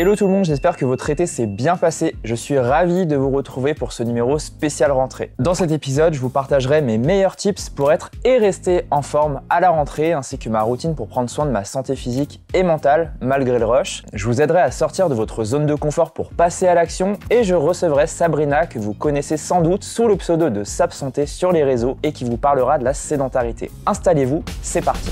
Hello tout le monde, j'espère que votre été s'est bien passé. Je suis ravi de vous retrouver pour ce numéro spécial rentrée. Dans cet épisode, je vous partagerai mes meilleurs tips pour être et rester en forme à la rentrée, ainsi que ma routine pour prendre soin de ma santé physique et mentale malgré le rush. Je vous aiderai à sortir de votre zone de confort pour passer à l'action et je recevrai Sabrina, que vous connaissez sans doute sous le pseudo de Sab Santé sur les réseaux et qui vous parlera de la sédentarité. Installez-vous, c'est parti.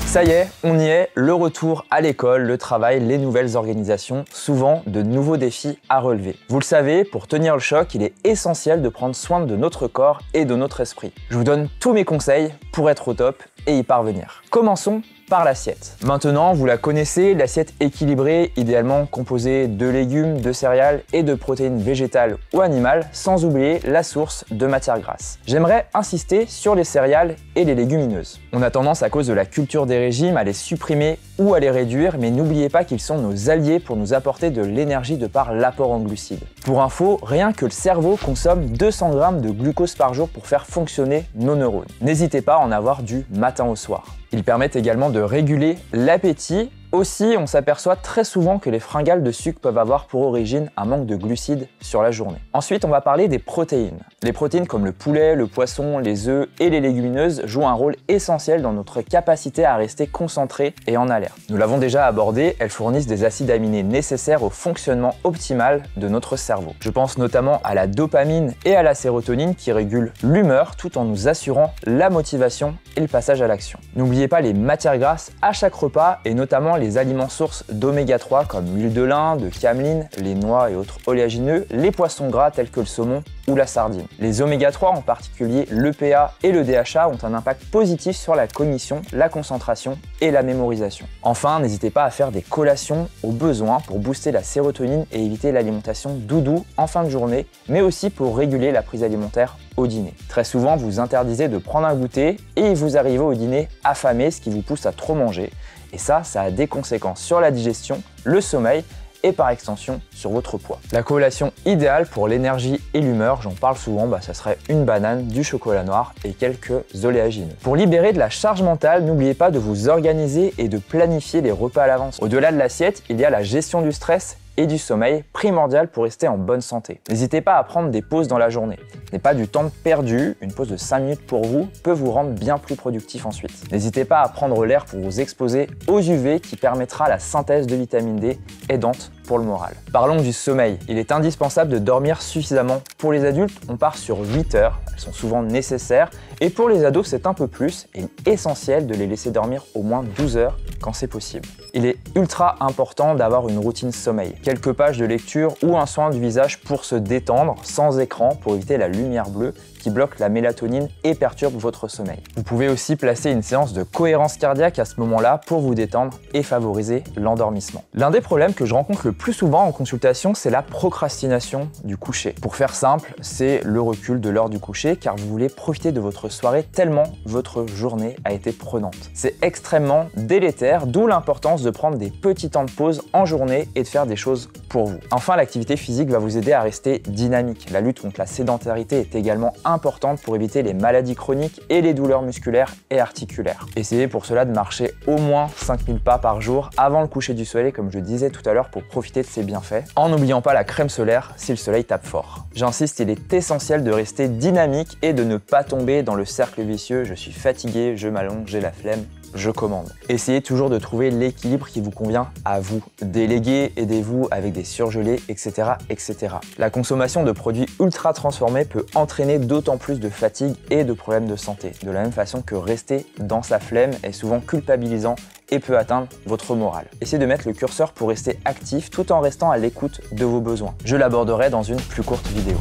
Ça y est, on y est, le retour à l'école, le travail, les nouvelles organisations, souvent de nouveaux défis à relever. Vous le savez, pour tenir le choc, il est essentiel de prendre soin de notre corps et de notre esprit. Je vous donne tous mes conseils pour être au top et y parvenir. Commençons par l'assiette. Maintenant, vous la connaissez, l'assiette équilibrée, idéalement composée de légumes, de céréales et de protéines végétales ou animales, sans oublier la source de matières grasses. J'aimerais insister sur les céréales et les légumineuses. On a tendance, à cause de la culture des régimes, à les supprimer ou à les réduire, mais n'oubliez pas qu'ils sont nos alliés pour nous apporter de l'énergie de par l'apport en glucides. Pour info, rien que le cerveau consomme 200 g de glucose par jour pour faire fonctionner nos neurones. N'hésitez pas à en avoir du matin au soir. Ils permettent également de réguler l'appétit. Aussi, on s'aperçoit très souvent que les fringales de sucre peuvent avoir pour origine un manque de glucides sur la journée. Ensuite, on va parler des protéines. Les protéines comme le poulet, le poisson, les œufs et les légumineuses jouent un rôle essentiel dans notre capacité à rester concentré et en alerte. Nous l'avons déjà abordé, elles fournissent des acides aminés nécessaires au fonctionnement optimal de notre cerveau. Je pense notamment à la dopamine et à la sérotonine qui régulent l'humeur tout en nous assurant la motivation et le passage à l'action. N'oubliez pas les matières grasses à chaque repas et notamment les aliments sources d'oméga 3 comme l'huile de lin, de cameline, les noix et autres oléagineux, les poissons gras tels que le saumon ou la sardine. Les oméga 3, en particulier l'EPA et le DHA, ont un impact positif sur la cognition, la concentration et la mémorisation. Enfin, n'hésitez pas à faire des collations au besoin pour booster la sérotonine et éviter l'alimentation doudou en fin de journée, mais aussi pour réguler la prise alimentaire au dîner. Très souvent, vous interdisez de prendre un goûter et vous arrivez au dîner affamé, ce qui vous pousse à trop manger. Et ça a des conséquences sur la digestion, le sommeil et par extension sur votre poids. La collation idéale pour l'énergie et l'humeur, j'en parle souvent, ça serait une banane, du chocolat noir et quelques oléagineux. Pour libérer de la charge mentale, n'oubliez pas de vous organiser et de planifier les repas à l'avance. Au-delà de l'assiette, il y a la gestion du stress et du sommeil, primordial pour rester en bonne santé. N'hésitez pas à prendre des pauses dans la journée. Ce n'est pas du temps perdu, une pause de 5 minutes pour vous peut vous rendre bien plus productif ensuite. N'hésitez pas à prendre l'air pour vous exposer aux UV qui permettra la synthèse de vitamine D aidante pour le moral. Parlons du sommeil. Il est indispensable de dormir suffisamment. Pour les adultes, on part sur 8 heures, elles sont souvent nécessaires, et pour les ados, c'est un peu plus, et essentiel de les laisser dormir au moins 12 heures quand c'est possible. Il est ultra important d'avoir une routine sommeil. Quelques pages de lecture ou un soin du visage pour se détendre, sans écran, pour éviter la lumière bleue qui bloque la mélatonine et perturbe votre sommeil. Vous pouvez aussi placer une séance de cohérence cardiaque à ce moment-là pour vous détendre et favoriser l'endormissement. L'un des problèmes que je rencontre le plus souvent en consultation, c'est la procrastination du coucher. Pour faire simple, c'est le recul de l'heure du coucher car vous voulez profiter de votre soirée tellement votre journée a été prenante. C'est extrêmement délétère, d'où l'importance de prendre des petits temps de pause en journée et de faire des choses pour vous. Enfin, l'activité physique va vous aider à rester dynamique. La lutte contre la sédentarité est également importante pour éviter les maladies chroniques et les douleurs musculaires et articulaires. Essayez pour cela de marcher au moins 5000 pas par jour avant le coucher du soleil, comme je disais tout à l'heure, pour profiter de ses bienfaits, en n'oubliant pas la crème solaire si le soleil tape fort. J'insiste, il est essentiel de rester dynamique et de ne pas tomber dans le cercle vicieux « je suis fatigué, je m'allonge, j'ai la flemme ». Je commande. Essayez toujours de trouver l'équilibre qui vous convient à vous. Déléguez, aidez-vous avec des surgelés, etc., etc. La consommation de produits ultra transformés peut entraîner d'autant plus de fatigue et de problèmes de santé. De la même façon que rester dans sa flemme est souvent culpabilisant et peut atteindre votre morale. Essayez de mettre le curseur pour rester actif tout en restant à l'écoute de vos besoins. Je l'aborderai dans une plus courte vidéo.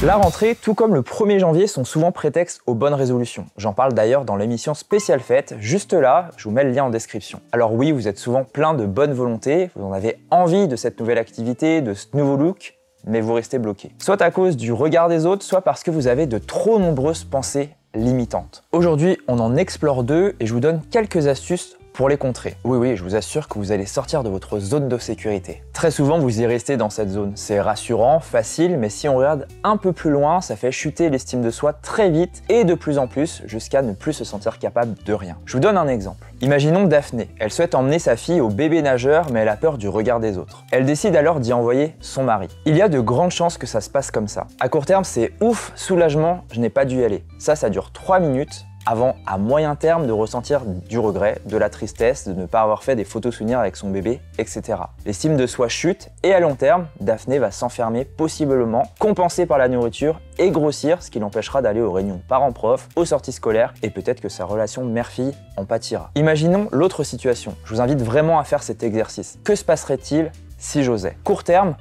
La rentrée, tout comme le 1er janvier, sont souvent prétexte aux bonnes résolutions. J'en parle d'ailleurs dans l'émission spéciale fête, juste là, je vous mets le lien en description. Alors oui, vous êtes souvent plein de bonne volonté, vous en avez envie de cette nouvelle activité, de ce nouveau look, mais vous restez bloqué. Soit à cause du regard des autres, soit parce que vous avez de trop nombreuses pensées limitantes. Aujourd'hui, on en explore deux et je vous donne quelques astuces pour les contrer. Oui, je vous assure que vous allez sortir de votre zone de sécurité. Très souvent, vous y restez dans cette zone. C'est rassurant, facile, mais si on regarde un peu plus loin, ça fait chuter l'estime de soi très vite et de plus en plus, jusqu'à ne plus se sentir capable de rien. Je vous donne un exemple. Imaginons Daphné. Elle souhaite emmener sa fille au bébé nageur, mais elle a peur du regard des autres. Elle décide alors d'y envoyer son mari. Il y a de grandes chances que ça se passe comme ça. À court terme, c'est ouf, soulagement, je n'ai pas dû y aller. Ça dure 3 minutes. Avant, à moyen terme, de ressentir du regret, de la tristesse, de ne pas avoir fait des photos souvenirs avec son bébé, etc. L'estime de soi chute et à long terme, Daphné va s'enfermer possiblement, compensée par la nourriture et grossir, ce qui l'empêchera d'aller aux réunions parents-prof, aux sorties scolaires et peut-être que sa relation mère-fille en pâtira. Imaginons l'autre situation. Je vous invite vraiment à faire cet exercice. Que se passerait-il si j'osais? Court terme,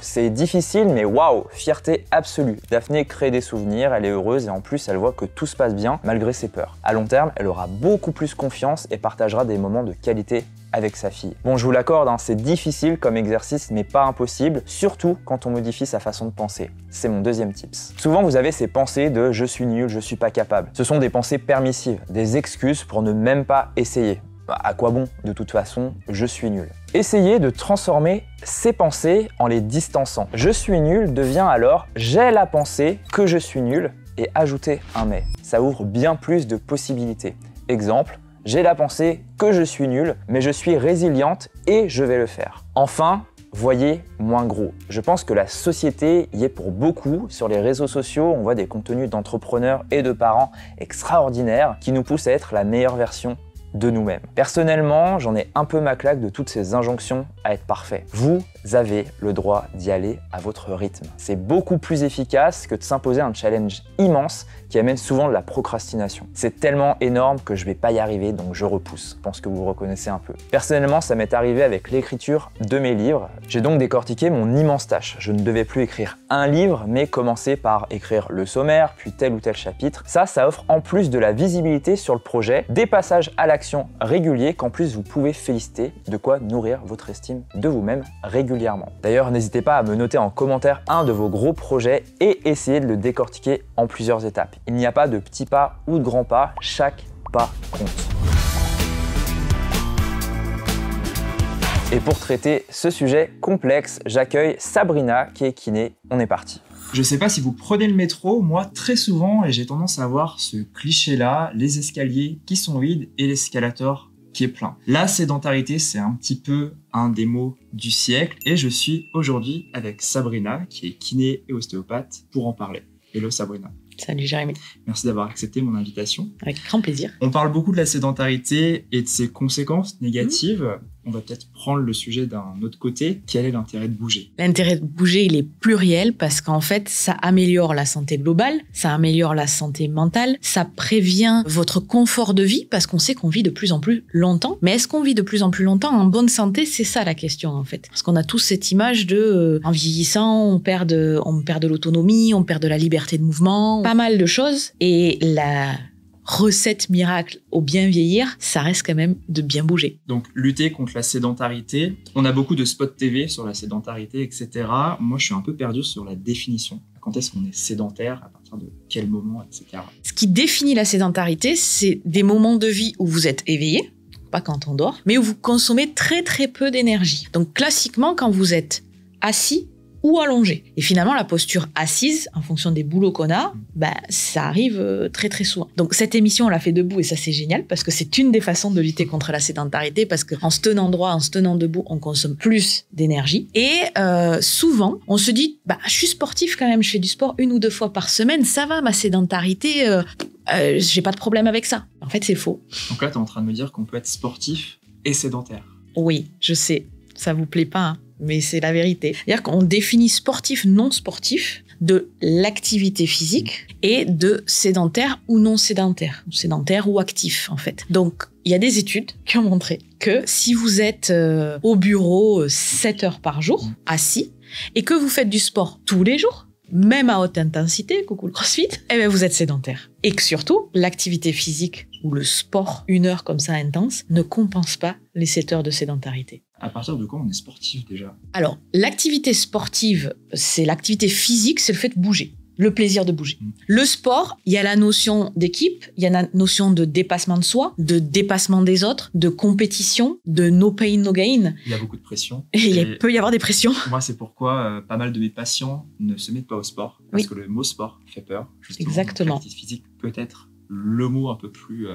c'est difficile, mais waouh, fierté absolue. Daphné crée des souvenirs, elle est heureuse et en plus elle voit que tout se passe bien malgré ses peurs. À long terme, elle aura beaucoup plus confiance et partagera des moments de qualité avec sa fille. Bon, je vous l'accorde, c'est difficile comme exercice, mais pas impossible, surtout quand on modifie sa façon de penser. C'est mon deuxième tips. Souvent, vous avez ces pensées de « je suis nul, je suis pas capable ». Ce sont des pensées permissives, des excuses pour ne même pas essayer. À quoi bon? De toute façon, je suis nul. Essayez de transformer ces pensées en les distançant. Je suis nul devient alors j'ai la pensée que je suis nul et ajoutez un mais. Ça ouvre bien plus de possibilités. Exemple, j'ai la pensée que je suis nul, mais je suis résiliente et je vais le faire. Enfin, voyez moins gros. Je pense que la société y est pour beaucoup. Sur les réseaux sociaux, on voit des contenus d'entrepreneurs et de parents extraordinaires qui nous poussent à être la meilleure version de nous-mêmes. Personnellement, j'en ai un peu ma claque de toutes ces injonctions à être parfait. Vous avez le droit d'y aller à votre rythme. C'est beaucoup plus efficace que de s'imposer un challenge immense qui amène souvent de la procrastination. C'est tellement énorme que je vais pas y arriver, donc je repousse. Je pense que vous vous reconnaissez un peu. Personnellement, ça m'est arrivé avec l'écriture de mes livres. J'ai donc décortiqué mon immense tâche. Je ne devais plus écrire un livre, mais commencer par écrire le sommaire, puis tel ou tel chapitre. Ça offre en plus de la visibilité sur le projet, des passages à l'action réguliers qu'en plus vous pouvez féliciter, de quoi nourrir votre estime de vous-même régulièrement. D'ailleurs, n'hésitez pas à me noter en commentaire un de vos gros projets et essayer de le décortiquer en plusieurs étapes. Il n'y a pas de petits pas ou de grands pas, chaque pas compte. Et pour traiter ce sujet complexe, j'accueille Sabrina qui est kiné. On est parti. Je sais pas si vous prenez le métro, moi très souvent, et j'ai tendance à avoir ce cliché-là, les escaliers qui sont vides et l'escalator qui est plein. La sédentarité, c'est un petit peu un des mots du siècle et je suis aujourd'hui avec Sabrina qui est kiné et ostéopathe pour en parler. Hello Sabrina. Salut Jérémy. Merci d'avoir accepté mon invitation. Avec grand plaisir. On parle beaucoup de la sédentarité et de ses conséquences négatives. On va peut-être prendre le sujet d'un autre côté. Quel est l'intérêt de bouger? L'intérêt de bouger, il est pluriel parce qu'en fait, ça améliore la santé globale, ça améliore la santé mentale, ça prévient votre confort de vie parce qu'on sait qu'on vit de plus en plus longtemps. Mais est-ce qu'on vit de plus en plus longtemps en bonne santé? C'est ça la question en fait. Parce qu'on a tous cette image de en vieillissant, on perd de l'autonomie, on perd de la liberté de mouvement, pas mal de choses. Et la recette miracle au bien vieillir, ça reste quand même de bien bouger. Donc, lutter contre la sédentarité. On a beaucoup de spots TV sur la sédentarité, etc. Moi, je suis un peu perdu sur la définition. Quand est-ce qu'on est sédentaire? À partir de quel moment, etc. Ce qui définit la sédentarité, c'est des moments de vie où vous êtes éveillé, pas quand on dort, mais où vous consommez très très peu d'énergie. Donc, classiquement, quand vous êtes assis ou allongé. Et finalement, la posture assise, en fonction des boulots qu'on a, ça arrive très très souvent. Donc cette émission, on l'a fait debout et ça c'est génial parce que c'est une des façons de lutter contre la sédentarité parce qu'en se tenant droit, en se tenant debout, on consomme plus d'énergie. Et souvent, on se dit, je suis sportif quand même, je fais du sport 1 ou 2 fois par semaine, ça va, ma sédentarité, j'ai pas de problème avec ça. En fait, c'est faux. Donc là, tu es en train de me dire qu'on peut être sportif et sédentaire. Oui, je sais, ça vous plaît pas, hein, mais c'est la vérité. C'est-à-dire qu'on définit sportif, non sportif, de l'activité physique et de sédentaire ou non sédentaire, sédentaire ou actif en fait. Donc, il y a des études qui ont montré que si vous êtes au bureau 7 heures par jour, assis, et que vous faites du sport tous les jours, même à haute intensité, coucou le crossfit, vous êtes sédentaire. Et que surtout, l'activité physique ou le sport, 1 heure comme ça intense, ne compense pas les 7 heures de sédentarité. À partir de quand on est sportif déjà? Alors, l'activité sportive, c'est l'activité physique, c'est le fait de bouger. Le plaisir de bouger. Le sport, il y a la notion d'équipe, il y a la notion de dépassement de soi, de dépassement des autres, de compétition, de no pain, no gain. Il y a beaucoup de pression. Et il peut y avoir des pressions. Moi, c'est pourquoi pas mal de mes patients ne se mettent pas au sport. Parce que le mot sport fait peur. Justement. Exactement. L'activité physique peut être le mot un peu plus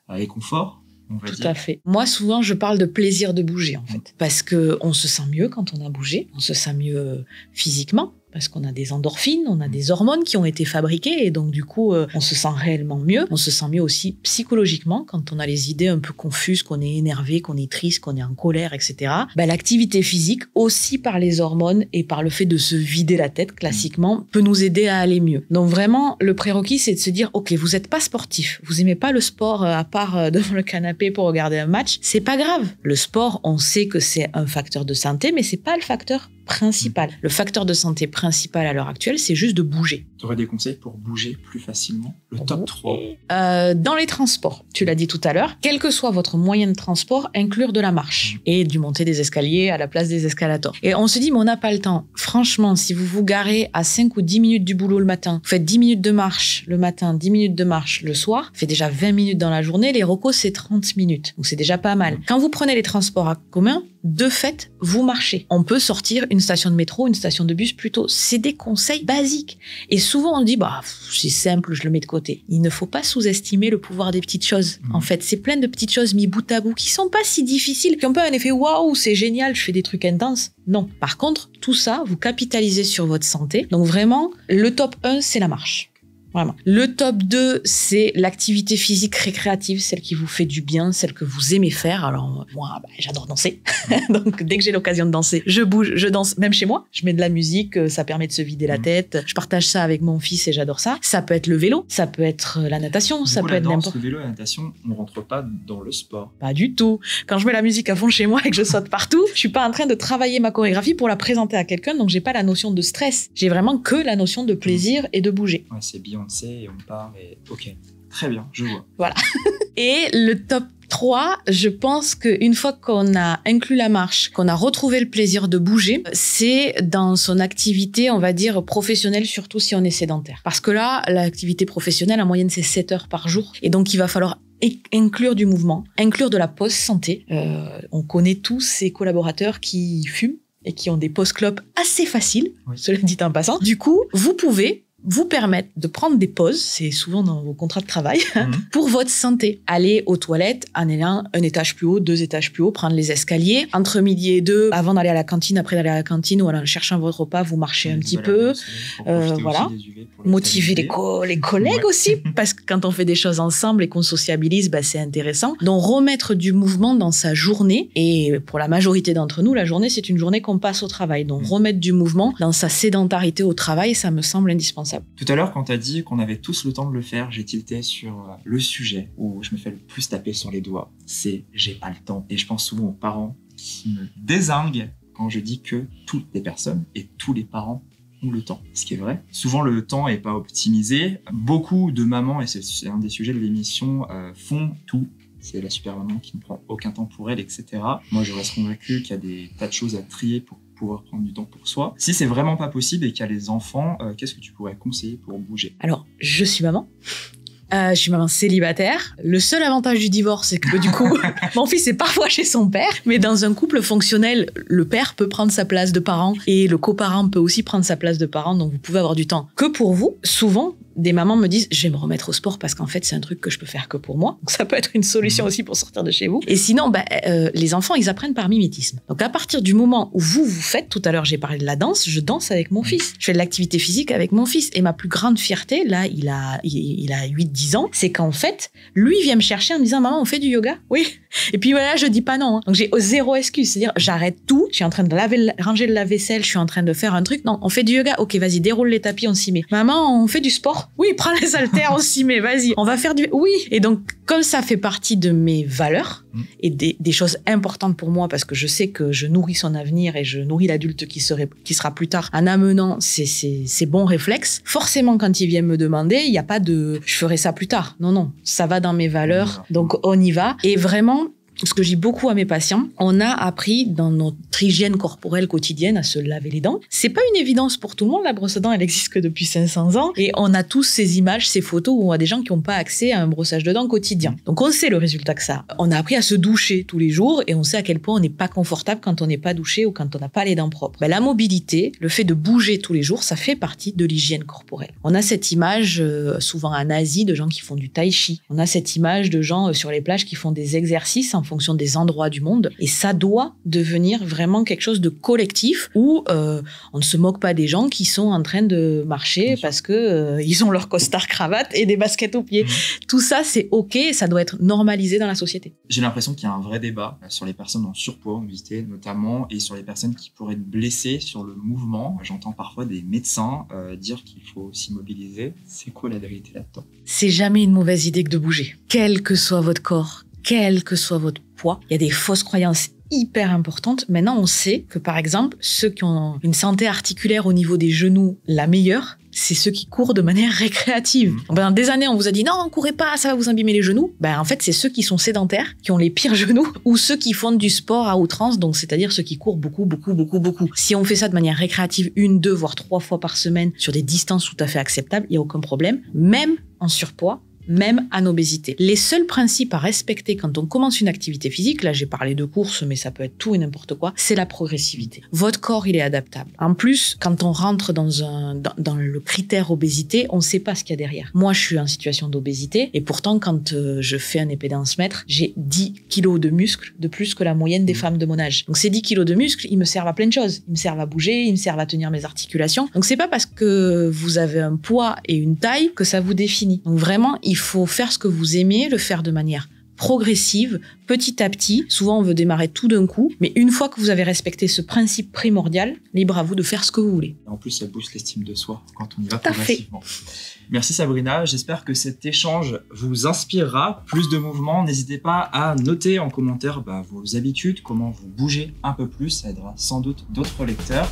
réconfort. Tout à fait. Moi, souvent, je parle de plaisir de bouger, en fait. Parce qu'on se sent mieux quand on a bougé. On se sent mieux physiquement. Parce qu'on a des endorphines, on a des hormones qui ont été fabriquées et donc du coup, on se sent réellement mieux. On se sent mieux aussi psychologiquement quand on a les idées un peu confuses, qu'on est énervé, qu'on est triste, qu'on est en colère, etc. L'activité physique, aussi par les hormones et par le fait de se vider la tête, classiquement, peut nous aider à aller mieux. Donc vraiment, le prérequis, c'est de se dire, ok, vous n'êtes pas sportif, vous aimez pas le sport à part devant le canapé pour regarder un match, c'est pas grave. Le sport, on sait que c'est un facteur de santé, mais c'est pas le facteur principal. Le facteur de santé principal à l'heure actuelle, c'est juste de bouger. Tu aurais des conseils pour bouger plus facilement? Le top 3. Dans les transports, tu l'as dit tout à l'heure, quel que soit votre moyen de transport, inclure de la marche et du monter des escaliers à la place des escalators. Et on se dit, mais on n'a pas le temps. Franchement, si vous vous garez à 5 ou 10 minutes du boulot le matin, vous faites 10 minutes de marche le matin, 10 minutes de marche le soir, fait déjà 20 minutes dans la journée, les recos, c'est 30 minutes. Donc c'est déjà pas mal. Quand vous prenez les transports en commun, de fait, vous marchez. On peut sortir une station de métro, une station de bus plutôt. C'est des conseils basiques. Et souvent, on dit, c'est simple, je le mets de côté. Il ne faut pas sous-estimer le pouvoir des petites choses. En fait, c'est plein de petites choses mis bout à bout qui sont pas si difficiles, qui ont pas un effet waouh, c'est génial, je fais des trucs intenses. Non. Par contre, tout ça, vous capitalisez sur votre santé. Donc vraiment, le top 1, c'est la marche. Vraiment. Le top 2, c'est l'activité physique récréative, celle qui vous fait du bien, celle que vous aimez faire. Alors, moi, j'adore danser. Donc, dès que j'ai l'occasion de danser, je bouge, je danse, même chez moi. Je mets de la musique, ça permet de se vider la tête. Je partage ça avec mon fils et j'adore ça. Ça peut être le vélo, ça peut être la natation, ça peut être n'importe. Le vélo et la natation, on rentre pas dans le sport. Pas du tout. Quand je mets la musique à fond chez moi et que je saute partout, je suis pas en train de travailler ma chorégraphie pour la présenter à quelqu'un, donc j'ai pas la notion de stress. J'ai vraiment que la notion de plaisir et de bouger. Ouais, c'est bien. Et on part et ok, très bien, je vois. Voilà. Et le top 3, je pense qu'une fois qu'on a inclus la marche, qu'on a retrouvé le plaisir de bouger, c'est dans son activité, on va dire, professionnelle, surtout si on est sédentaire. Parce que là, l'activité professionnelle, en moyenne, c'est 7 heures par jour. Et donc, il va falloir inclure du mouvement, inclure de la pause santé. On connaît tous ces collaborateurs qui fument et qui ont des pauses clopes assez faciles, cela dit en passant. Du coup, vous pouvez vous permettre de prendre des pauses, c'est souvent dans vos contrats de travail, pour votre santé. Aller aux toilettes, un étage plus haut, 2 étages plus haut, prendre les escaliers. Entre midi et 2, avant d'aller à la cantine, après d'aller à la cantine, ou en cherchant votre repas, vous marchez un petit peu. Voilà. Motiver les collègues aussi, parce que quand on fait des choses ensemble et qu'on sociabilise, c'est intéressant. Donc, remettre du mouvement dans sa journée. Et pour la majorité d'entre nous, la journée, c'est une journée qu'on passe au travail. Donc, remettre du mouvement dans sa sédentarité au travail, ça me semble indispensable. Tout à l'heure, quand tu as dit qu'on avait tous le temps de le faire, j'ai tilté sur le sujet où je me fais le plus taper sur les doigts. C'est « j'ai pas le temps ». Et je pense souvent aux parents qui me dézinguent quand je dis que toutes les personnes et tous les parents ont le temps. Ce qui est vrai. Souvent, le temps n'est pas optimisé. Beaucoup de mamans, et c'est un des sujets de l'émission, font tout. C'est la super maman qui ne prend aucun temps pour elle, etc. Moi, je reste convaincu qu'il y a des tas de choses à trier pour pouvoir prendre du temps pour soi. Si c'est vraiment pas possible et qu'il y a les enfants, qu'est-ce que tu pourrais conseiller pour bouger? Alors, je suis maman. Je suis maman célibataire. Le seul avantage du divorce, c'est que du coup, mon fils est parfois chez son père, mais dans un couple fonctionnel, le père peut prendre sa place de parent et le coparent peut aussi prendre sa place de parent, donc vous pouvez avoir du temps que pour vous. Souvent, des mamans me disent, je vais me remettre au sport parce qu'en fait, c'est un truc que je peux faire que pour moi. Donc, ça peut être une solution aussi pour sortir de chez vous. Et sinon, les enfants, ils apprennent par mimétisme. Donc, à partir du moment où vous faites, tout à l'heure, j'ai parlé de la danse, je danse avec mon fils. Je fais de l'activité physique avec mon fils. Et ma plus grande fierté, là, il a 8-10 ans, c'est qu'en fait, lui vient me chercher en me disant, maman, on fait du yoga? Oui. Et puis voilà, je dis pas non. Donc, j'ai zéro excuse. C'est-à-dire, j'arrête tout. Je suis en train de ranger le lave-vaisselle. Je suis en train de faire un truc. Non, on fait du yoga. Ok, vas-y, déroule les tapis, on s'y met. Maman, on fait du sport? Oui, prends les haltères, on s'y met, vas-y. On va faire du... Oui. Et donc, comme ça fait partie de mes valeurs et des choses importantes pour moi, parce que je sais que je nourris son avenir et je nourris l'adulte qui sera plus tard en amenant ces bons réflexes, forcément, quand il vient me demander, il n'y a pas de « je ferai ça plus tard ». Non, ça va dans mes valeurs. Donc, on y va. Et vraiment, ce que je dis beaucoup à mes patients, on a appris dans notre hygiène corporelle quotidienne à se laver les dents. C'est pas une évidence pour tout le monde, la brosse à dents, elle existe que depuis 500 ans. Et on a tous ces images, ces photos où on a des gens qui n'ont pas accès à un brossage de dents quotidien. Donc on sait le résultat que ça a. On a appris à se doucher tous les jours et on sait à quel point on n'est pas confortable quand on n'est pas douché ou quand on n'a pas les dents propres. La mobilité, le fait de bouger tous les jours, ça fait partie de l'hygiène corporelle. On a cette image souvent en Asie de gens qui font du tai chi. On a cette image de gens sur les plages qui font des exercices en fonction des endroits du monde. Et ça doit devenir vraiment quelque chose de collectif où on ne se moque pas des gens qui sont en train de marcher parce que ils ont leur costard cravate et des baskets aux pieds. Tout ça, c'est OK, ça doit être normalisé dans la société. J'ai l'impression qu'il y a un vrai débat sur les personnes en surpoids, obésité notamment, et sur les personnes qui pourraient être blessées sur le mouvement. J'entends parfois des médecins dire qu'il faut s'immobiliser. C'est quoi la vérité là-dedans? C'est jamais une mauvaise idée que de bouger. Quel que soit votre corps, quel que soit votre poids, il y a des fausses croyances hyper importante. Maintenant, on sait que, par exemple, ceux qui ont une santé articulaire au niveau des genoux la meilleure, c'est ceux qui courent de manière récréative. Pendant des années, on vous a dit « Non, courez pas, ça va vous abîmer les genoux ». En fait, c'est ceux qui sont sédentaires, qui ont les pires genoux, ou ceux qui font du sport à outrance, donc c'est-à-dire ceux qui courent beaucoup. Si on fait ça de manière récréative 1, 2, voire 3 fois par semaine, sur des distances tout à fait acceptables, il n'y a aucun problème, même en surpoids, même en obésité. Les seuls principes à respecter quand on commence une activité physique, là j'ai parlé de course, mais ça peut être tout et n'importe quoi, c'est la progressivité. Votre corps, il est adaptable. En plus, quand on rentre dans le critère obésité, on ne sait pas ce qu'il y a derrière. Moi, je suis en situation d'obésité, et pourtant, quand je fais un épédance-mètre, j'ai 10 kilos de muscles de plus que la moyenne des femmes de mon âge. Donc ces 10 kilos de muscles, ils me servent à plein de choses. Ils me servent à bouger, ils me servent à tenir mes articulations. Donc c'est pas parce que vous avez un poids et une taille que ça vous définit. Donc vraiment, il faut faire ce que vous aimez, le faire de manière progressive, petit à petit. Souvent, on veut démarrer tout d'un coup, mais une fois que vous avez respecté ce principe primordial, libre à vous de faire ce que vous voulez. En plus, ça booste l'estime de soi quand on y va progressivement. Merci Sabrina, j'espère que cet échange vous inspirera. Plus de mouvements, n'hésitez pas à noter en commentaire vos habitudes, comment vous bougez un peu plus, ça aidera sans doute d'autres lecteurs.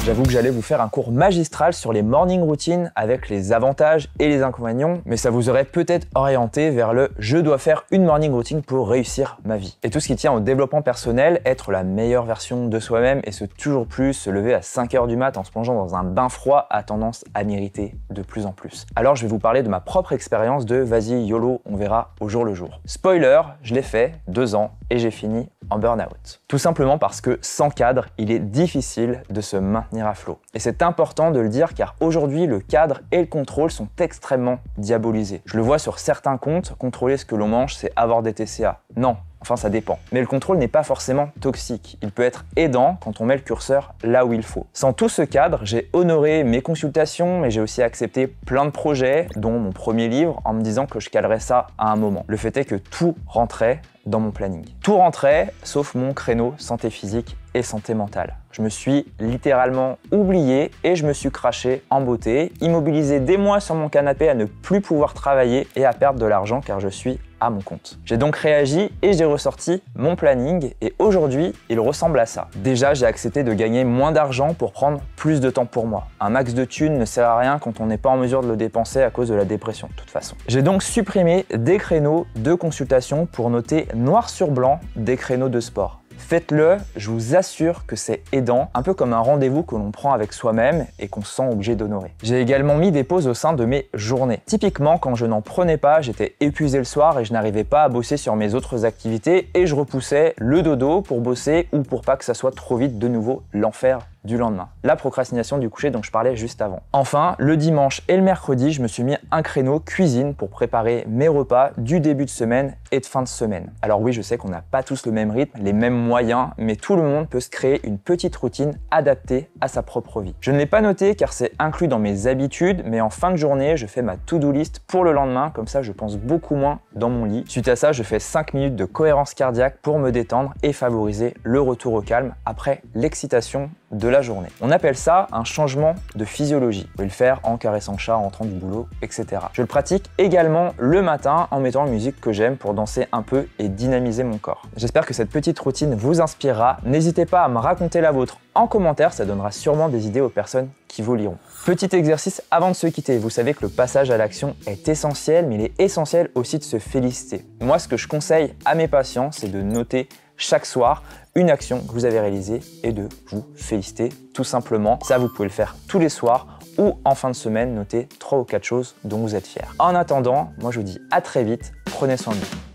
J'avoue que j'allais vous faire un cours magistral sur les morning routines avec les avantages et les inconvénients, mais ça vous aurait peut-être orienté vers le « je dois faire une morning routine pour réussir ma vie ». Et tout ce qui tient au développement personnel, être la meilleure version de soi-même et toujours plus se lever à 5 h du mat en se plongeant dans un bain froid a tendance à m'irriter de plus en plus. Alors je vais vous parler de ma propre expérience de « vas-y YOLO, on verra au jour le jour ». Spoiler, je l'ai fait 2 ans et j'ai fini en burn-out. Tout simplement parce que sans cadre, il est difficile de se maintenir à flot. Et c'est important de le dire car aujourd'hui, le cadre et le contrôle sont extrêmement diabolisés. Je le vois sur certains comptes, contrôler ce que l'on mange, c'est avoir des TCA. Non. Enfin, ça dépend. Mais le contrôle n'est pas forcément toxique. Il peut être aidant quand on met le curseur là où il faut. Sans tout ce cadre, j'ai honoré mes consultations, mais j'ai aussi accepté plein de projets, dont mon premier livre, en me disant que je calerais ça à un moment. Le fait est que tout rentrait dans mon planning. Tout rentrait, sauf mon créneau santé physique et santé mentale. Je me suis littéralement oublié et je me suis craché en beauté, immobilisé des mois sur mon canapé à ne plus pouvoir travailler et à perdre de l'argent car je suis à mon compte. J'ai donc réagi et j'ai ressorti mon planning et aujourd'hui, il ressemble à ça. Déjà, j'ai accepté de gagner moins d'argent pour prendre plus de temps pour moi. Un max de thunes ne sert à rien quand on n'est pas en mesure de le dépenser à cause de la dépression, de toute façon. J'ai donc supprimé des créneaux de consultation pour noter noir sur blanc des créneaux de sport. Faites-le, je vous assure que c'est aidant, un peu comme un rendez-vous que l'on prend avec soi-même et qu'on se sent obligé d'honorer. J'ai également mis des pauses au sein de mes journées. Typiquement, quand je n'en prenais pas, j'étais épuisé le soir et je n'arrivais pas à bosser sur mes autres activités et je repoussais le dodo pour bosser ou pour pas que ça soit trop vite de nouveau l'enfer du lendemain. La procrastination du coucher dont je parlais juste avant. Enfin, le dimanche et le mercredi, je me suis mis un créneau cuisine pour préparer mes repas du début de semaine et de fin de semaine. Alors oui, je sais qu'on n'a pas tous le même rythme, les mêmes moyens, mais tout le monde peut se créer une petite routine adaptée à sa propre vie. Je ne l'ai pas noté car c'est inclus dans mes habitudes, mais en fin de journée, je fais ma to-do list pour le lendemain, comme ça je pense beaucoup moins dans mon lit. Suite à ça, je fais 5 minutes de cohérence cardiaque pour me détendre et favoriser le retour au calme après l'excitation de la journée. On appelle ça un changement de physiologie. Vous pouvez le faire en caressant le chat, en rentrant du boulot, etc. Je le pratique également le matin en mettant la musique que j'aime pour danser un peu et dynamiser mon corps. J'espère que cette petite routine vous inspirera. N'hésitez pas à me raconter la vôtre en commentaire, ça donnera sûrement des idées aux personnes qui vous liront. Petit exercice avant de se quitter. Vous savez que le passage à l'action est essentiel, mais il est essentiel aussi de se féliciter. Moi, ce que je conseille à mes patients, c'est de noter chaque soir une action que vous avez réalisée et de vous féliciter tout simplement. Ça, vous pouvez le faire tous les soirs ou en fin de semaine, noter 3 ou 4 choses dont vous êtes fiers. En attendant, moi je vous dis à très vite, prenez soin de vous.